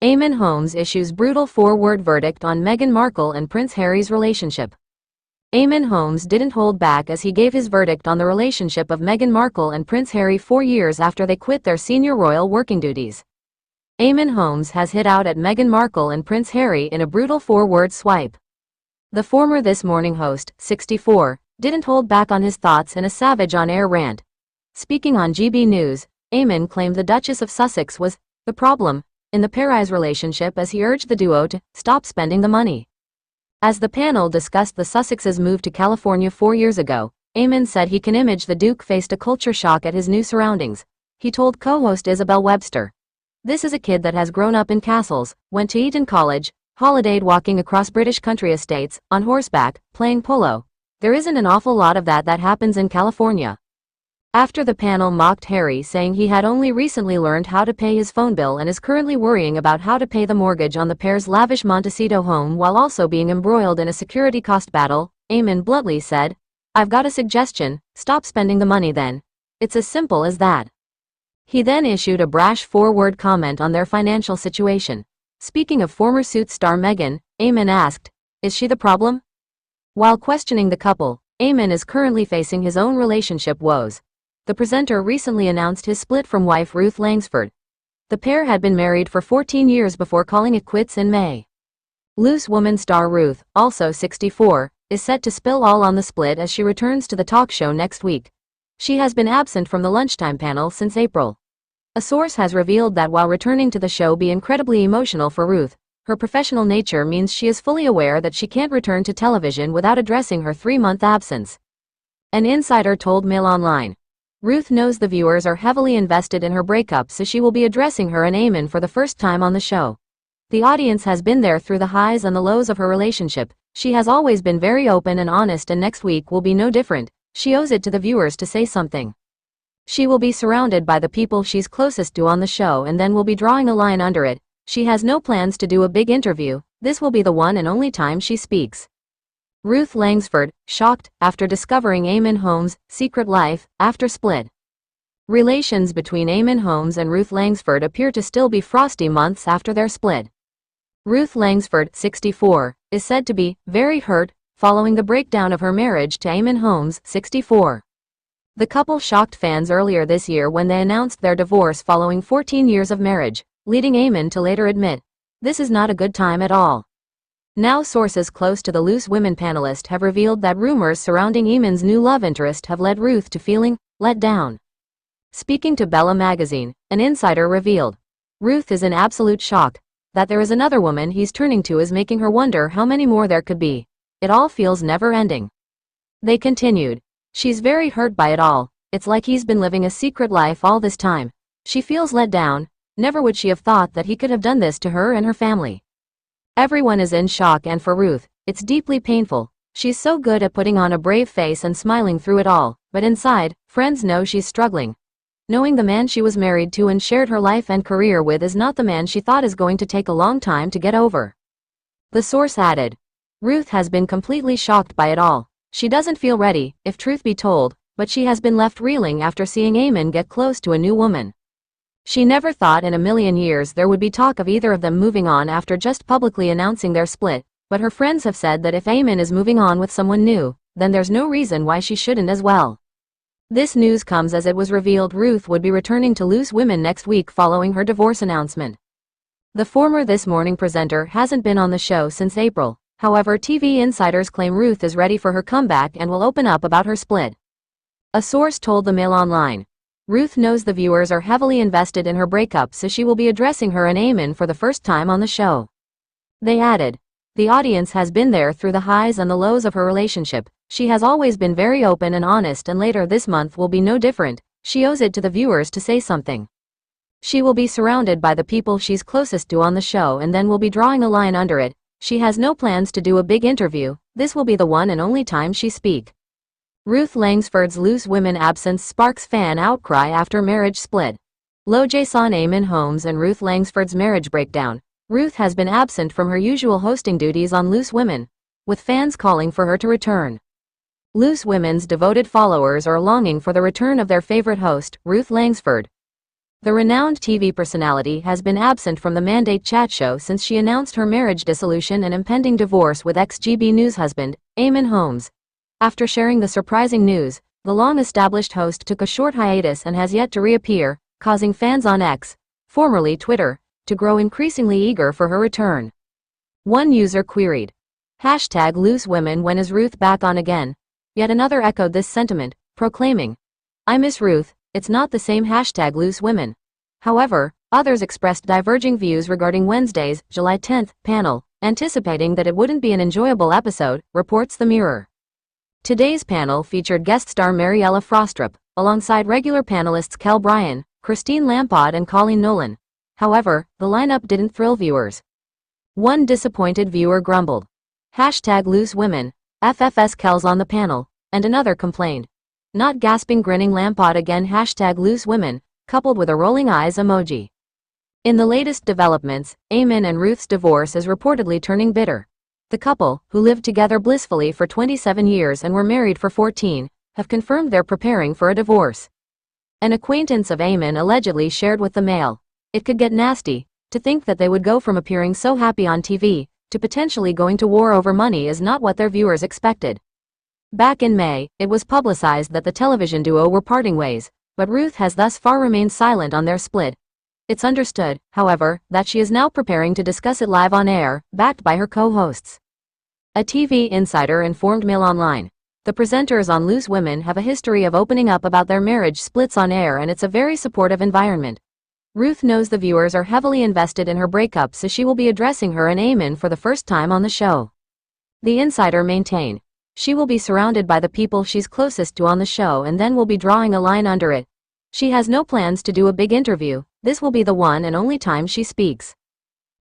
Eamonn Holmes issues brutal 4-word verdict on Meghan Markle and Prince Harry's relationship. Eamonn Holmes didn't hold back as he gave his verdict on the relationship of Meghan Markle and Prince Harry 4 years after they quit their senior royal working duties. Eamonn Holmes has hit out at Meghan Markle and Prince Harry in a brutal 4-word swipe. The former This Morning host, 64, didn't hold back on his thoughts in a savage on-air rant. Speaking on GB News, Eamonn claimed the Duchess of Sussex was the problem in the pari's relationship as he urged the duo to stop spending the money. As the panel discussed the Sussexes' move to California 4 years ago, Eamonn said he can imagine the Duke faced a culture shock at his new surroundings. He told co-host Isabel Webster, "This is a kid that has grown up in castles, went to Eton college, holidayed walking across British country estates, on horseback, playing polo. There isn't an awful lot of that happens in California." After the panel mocked Harry, saying he had only recently learned how to pay his phone bill and is currently worrying about how to pay the mortgage on the pair's lavish Montecito home while also being embroiled in a security cost battle, Eamonn bluntly said, "I've got a suggestion, stop spending the money then. It's as simple as that." He then issued a brash 4-word comment on their financial situation. Speaking of former Suits star Meghan, Eamonn asked, "Is she the problem?" While questioning the couple, Eamonn is currently facing his own relationship woes. The presenter recently announced his split from wife Ruth Langsford. The pair had been married for 14 years before calling it quits in May. Loose Woman star Ruth, also 64, is set to spill all on the split as she returns to the talk show next week. She has been absent from the lunchtime panel since April. A source has revealed that while returning to the show be incredibly emotional for Ruth, her professional nature means she is fully aware that she can't return to television without addressing her 3-month absence. An insider told Mail Online, "Ruth knows the viewers are heavily invested in her breakup, so she will be addressing her and Eamonn for the first time on the show. The audience has been there through the highs and the lows of her relationship. She has always been very open and honest, and next week will be no different. She owes it to the viewers to say something. She will be surrounded by the people she's closest to on the show and then will be drawing a line under it. She has no plans to do a big interview. This will be the one and only time she speaks." Ruth Langsford, shocked after discovering Eamonn Holmes' secret life after split. Relations between Eamonn Holmes and Ruth Langsford appear to still be frosty months after their split. Ruth Langsford, 64, is said to be very hurt following the breakdown of her marriage to Eamonn Holmes, 64. The couple shocked fans earlier this year when they announced their divorce following 14 years of marriage, leading Eamonn to later admit, "This is not a good time at all." Now sources close to the Loose Women panelist have revealed that rumors surrounding Eamonn's new love interest have led Ruth to feeling let down. Speaking to Bella magazine, an insider revealed, "Ruth is in absolute shock. That there is another woman he's turning to is making her wonder how many more there could be. It all feels never-ending." They continued, "She's very hurt by it all. It's like he's been living a secret life all this time. She feels let down. Never would she have thought that he could have done this to her and her family. Everyone is in shock, and for Ruth, it's deeply painful. She's so good at putting on a brave face and smiling through it all, but inside, friends know she's struggling. Knowing the man she was married to and shared her life and career with is not the man she thought is going to take a long time to get over." The source added, "Ruth has been completely shocked by it all. She doesn't feel ready, if truth be told, but she has been left reeling after seeing Eamonn get close to a new woman. She never thought in a million years there would be talk of either of them moving on after just publicly announcing their split, but her friends have said that if Eamonn is moving on with someone new, then there's no reason why she shouldn't as well." This news comes as it was revealed Ruth would be returning to Loose Women next week following her divorce announcement. The former This Morning presenter hasn't been on the show since April, however TV insiders claim Ruth is ready for her comeback and will open up about her split. A source told the Mail Online, "Ruth knows the viewers are heavily invested in her breakup, so she will be addressing her and Eamonn for the first time on the show." They added, "The audience has been there through the highs and the lows of her relationship. She has always been very open and honest, and later this month will be no different. She owes it to the viewers to say something. She will be surrounded by the people she's closest to on the show and then will be drawing a line under it. She has no plans to do a big interview. This will be the one and only time she speak." Ruth Langsford's Loose Women absence sparks fan outcry after marriage split. Lo Jason Eamonn Holmes and Ruth Langsford's marriage breakdown. Ruth has been absent from her usual hosting duties on Loose Women, with fans calling for her to return. Loose Women's devoted followers are longing for the return of their favorite host, Ruth Langsford. The renowned TV personality has been absent from the Mandate chat show since she announced her marriage dissolution and impending divorce with ex-GB News husband, Eamonn Holmes. After sharing the surprising news, the long-established host took a short hiatus and has yet to reappear, causing fans on X, formerly Twitter, to grow increasingly eager for her return. One user queried, #loose women, when is Ruth back on again? Yet another echoed this sentiment, proclaiming, I miss Ruth, it's not the same #loose women. However, others expressed diverging views regarding Wednesday's, July 10th, panel, anticipating that it wouldn't be an enjoyable episode, reports The Mirror. Today's panel featured guest star Mariella Frostrup, alongside regular panelists Kel Bryan, Christine Lampard and Colleen Nolan. However, the lineup didn't thrill viewers. One disappointed viewer grumbled, #loose women, FFS Kel's on the panel, and another complained, not gasping grinning Lampard again #loose women, coupled with a rolling eyes emoji. In the latest developments, Eamonn and Ruth's divorce is reportedly turning bitter. The couple, who lived together blissfully for 27 years and were married for 14, have confirmed they're preparing for a divorce. An acquaintance of Eamonn allegedly shared with the Mail, it could get nasty. To think that they would go from appearing so happy on TV, to potentially going to war over money is not what their viewers expected. Back in May, it was publicized that the television duo were parting ways, but Ruth has thus far remained silent on their split. It's understood, however, that she is now preparing to discuss it live on air, backed by her co-hosts. A TV insider informed Mail Online, the presenters on Loose Women have a history of opening up about their marriage splits on air, and it's a very supportive environment. Ruth knows the viewers are heavily invested in her breakup, so she will be addressing her and Eamonn for the first time on the show. The insider maintained, she will be surrounded by the people she's closest to on the show and then will be drawing a line under it. She has no plans to do a big interview, this will be the one and only time she speaks.